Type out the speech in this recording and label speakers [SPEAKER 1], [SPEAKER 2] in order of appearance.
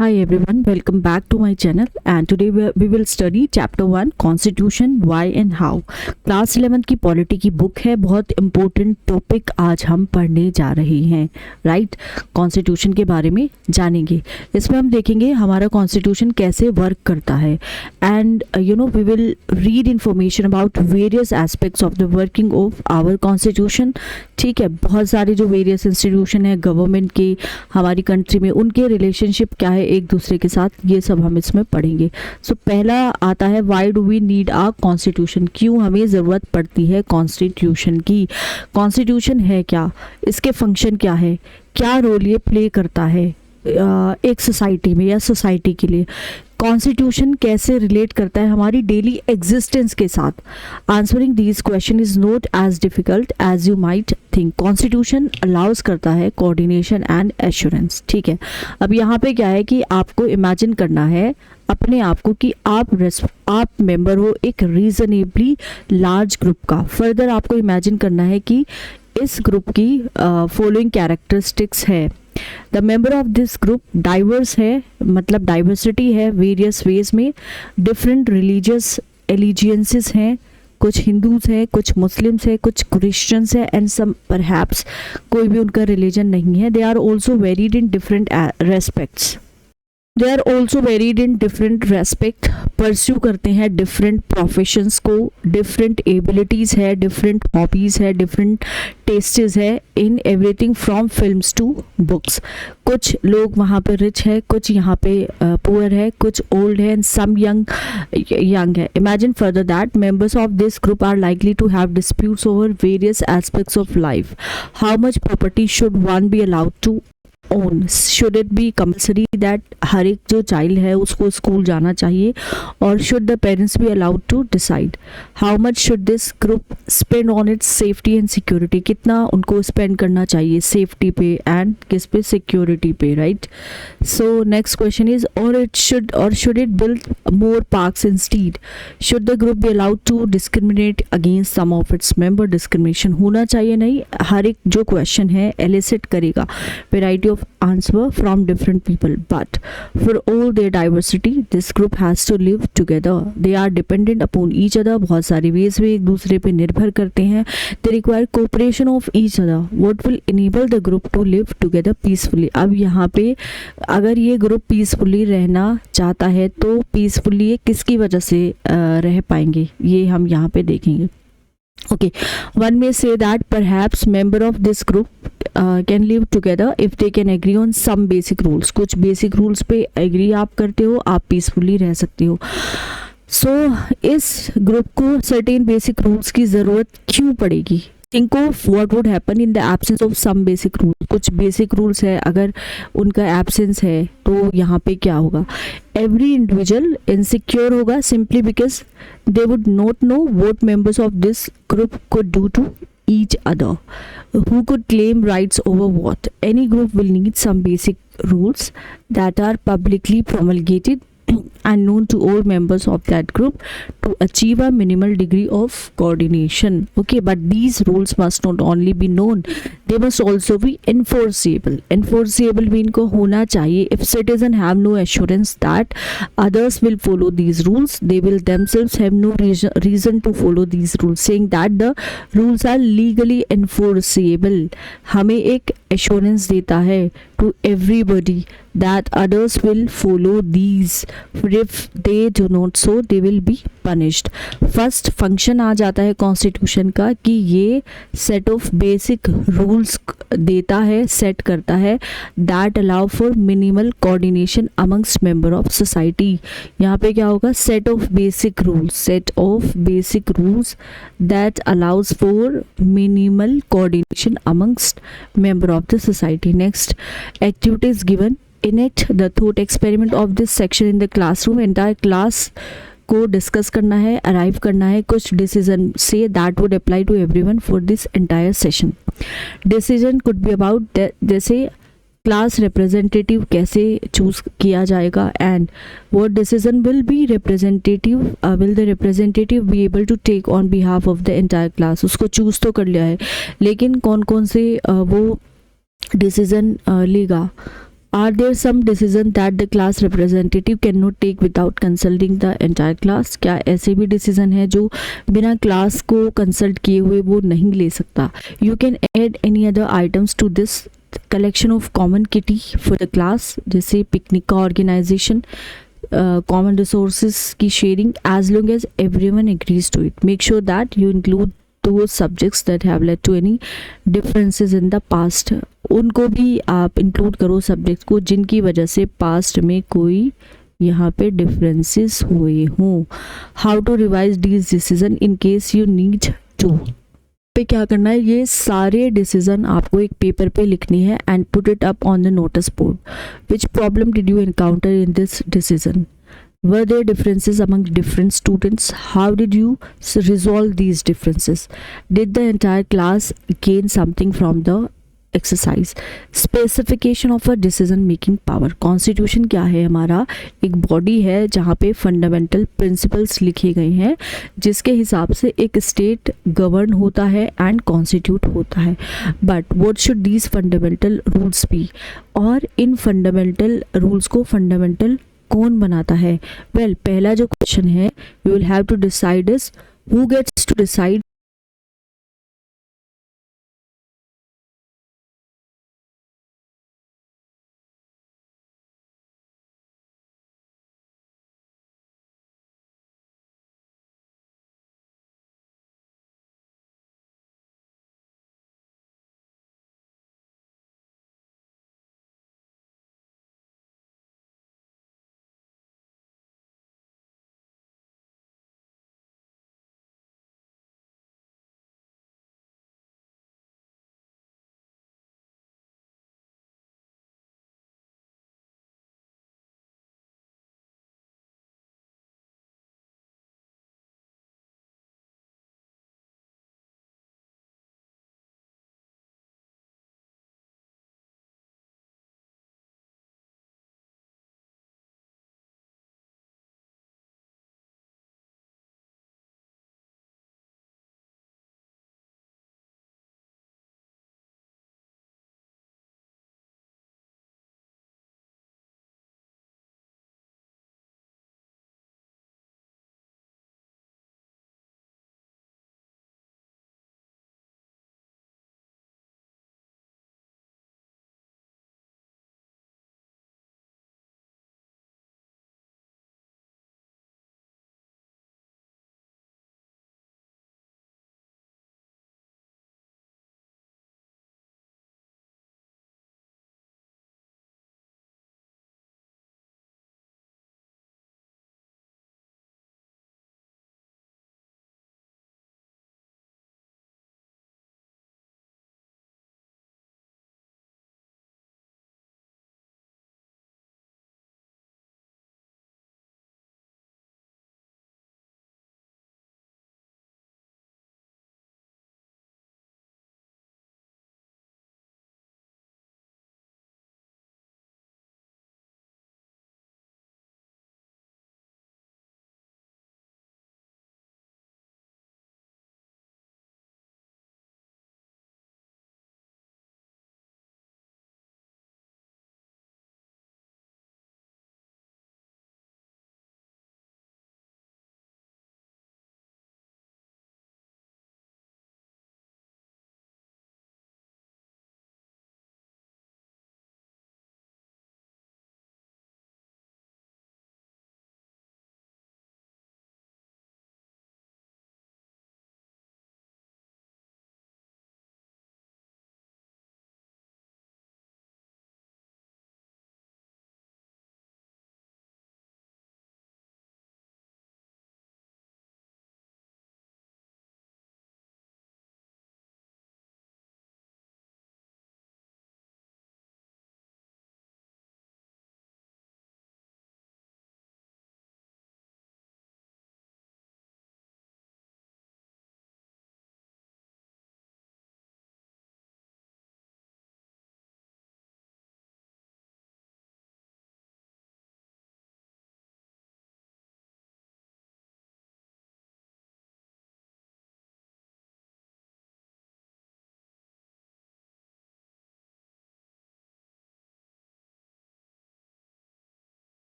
[SPEAKER 1] Hi everyone, welcome back to my channel and today we will study chapter 1 Constitution Why and How. Class 11 की polity की book है, बहुत important topic आज हम पढ़ने जा रहे हैं, राइट। कॉन्स्टिट्यूशन के बारे में जानेंगे। इसमें हम देखेंगे हमारा कॉन्स्टिट्यूशन कैसे वर्क करता है and we will read information about various aspects of the working of our constitution. ठीक है, बहुत सारे जो वेरियस इंस्टीट्यूशन है गवर्नमेंट के हमारी कंट्री में, उनके रिलेशनशिप क्या है एक दूसरे के साथ, ये सब हम इसमें पढ़ेंगे। सो पहला आता है why do we need a constitution, क्यों हमें ज़रूरत पड़ती है कॉन्स्टिट्यूशन की। कॉन्स्टिट्यूशन है क्या, इसके फंक्शन क्या है, क्या रोल ये प्ले करता है एक सोसाइटी में या सोसाइटी के लिए। कॉन्स्टिट्यूशन कैसे रिलेट करता है हमारी डेली एग्जिस्टेंस के साथ। Answering these question is not as difficult as you might think. Constitution allows करता है कोऑर्डिनेशन एंड एश्योरेंस। ठीक है, अब यहाँ पे क्या है कि आपको इमेजिन करना है अपने आप को कि आप मेंबर हो एक रीजनेबली लार्ज ग्रुप का। फर्दर आपको इमेजिन करना है कि इस ग्रुप की फॉलोइंग कैरेक्टरिस्टिक्स है। The member of this group diverse है, मतलब डाइवर्सिटी है वेरियस वेज में। डिफरेंट रिलीजियस एलिजियंसेस हैं, कुछ हिंदूज हैं, कुछ मुस्लिम्स हैं, कुछ क्रिश्चियंस हैं एंड सम परहैप्स कोई भी उनका रिलीजन नहीं है। They are also varied in different respects. They are also varied in different respect, pursue करते हैं डिफरेंट प्रोफेशंस को, डिफरेंट एबिलिटीज़ है, डिफरेंट हॉबीज़ है, डिफरेंट टेस्टेस है in everything from films to books. कुछ लोग वहाँ पे रिच है, कुछ यहाँ पे पुअर है, कुछ ओल्ड है एंड सम यंग है। Imagine further that members of this group are likely to have disputes over various aspects of life. How much property should one be allowed to own, should it be compulsory that हर एक जो child है उसको school जाना चाहिए, और should the parents be allowed to decide how much should this group spend on its safety and security, कितना उनको स्पेंड करना चाहिए सेफ्टी पे एंड किस पे, सिक्योरिटी पे, right. So next question is और should it build more parks instead, should the group be allowed to discriminate against some of its member. Discrimination होना चाहिए नहीं, हर एक जो क्वेश्चन है एलिसिट करेगा variety of answer from different people, but for all their diversity this group has to live together. They are dependent upon each other, बहुत सारे ways में एक दूसरे पे निर्भर करते हैं। They require cooperation of each other what will enable the group to live together peacefully. अब यहाँ पे अगर ये ग्रुप पीसफुली रहना चाहता है तो पीसफुली ये किसकी वजह से रह पाएंगे, ये हम यहाँ पे देखेंगे। Okay, one may say that perhaps member of this group can live together if they can agree on some basic rules. कुछ basic rules पे agree आप करते हो, आप peacefully रह सकते हो। So इस ग्रुप को certain basic rules की ज़रूरत क्यों पड़ेगी? Think of what would happen in the absence of some basic rules. कुछ basic rules है, अगर उनका absence है तो यहाँ पे क्या होगा? Every individual insecure होगा simply because they would not know what members of this group could do to each other, who could claim rights over what. Any group will need some basic rules that are publicly promulgated and known to all members of that group to achieve a minimal degree of coordination. Okay, but these rules must not only be known, they must also be enforceable. Enforceable भी इनको होना चाहिए. If citizens have no assurance that others will follow these rules, they will themselves have no reason to follow these rules, saying that the rules are legally enforceable. हमें एक assurance देता है to everybody that others will follow these. If they do not so, they will be punished. First function आ जाता है constitution का कि ये सेट ऑफ बेसिक रूल्स देता है, सेट करता है that allow for minimal coordination amongst member of society. यहाँ पे क्या होगा? Set of basic rules that allows for minimal coordination amongst member of the society. Next, activities given, enact the thought experiment of this section in the classroom. entire class को discuss करना है, arrive करना है कुछ decision से that would apply to everyone for this entire session. Decision could be about जैसे class representative कैसे choose किया जाएगा and what decision will be representative, will the representative be able to take on behalf of the entire class. उसको choose तो कर लिया है, लेकिन कौन कौन से वो डिसीजन लेगा Are there some decision that the class representative cannot take without consulting the entire class? क्या ऐसे भी डिसीजन है जो बिना क्लास को कंसल्ट किए हुए वो नहीं ले सकता? You can add any other items to this collection of common kitty for the class, जैसे पिकनिक का ऑर्गेनाइजेशन, common resources की sharing, as long as everyone agrees to it. Make sure that you include those subjects that have led to any differences in the past. उनको भी आप include करो subject को जिनकी वजह से पास्ट में कोई यहाँ पे डिफरेंसेस हुए हों. How to revise these decision in case you need to. पे क्या करना है, ये सारे डिसीजन आपको एक पेपर पे लिखनी है and put it up on the notice board. Which problem did you encounter in this decision? Were there differences among different students? How did you resolve these differences? Did the entire class gain something from the exercise? Specification of a decision making power. Constitution क्या है हमारा? एक body है जहाँ पे fundamental principles लिखे गए हैं जिसके हिसाब से एक स्टेट गवर्न होता है एंड कॉन्स्टिट्यूट होता है. But what should these fundamental rules be? और इन फंडामेंटल रूल्स को फंडामेंटल कौन बनाता है? वेल, पहला जो क्वेश्चन है, you will have to decide is who gets to decide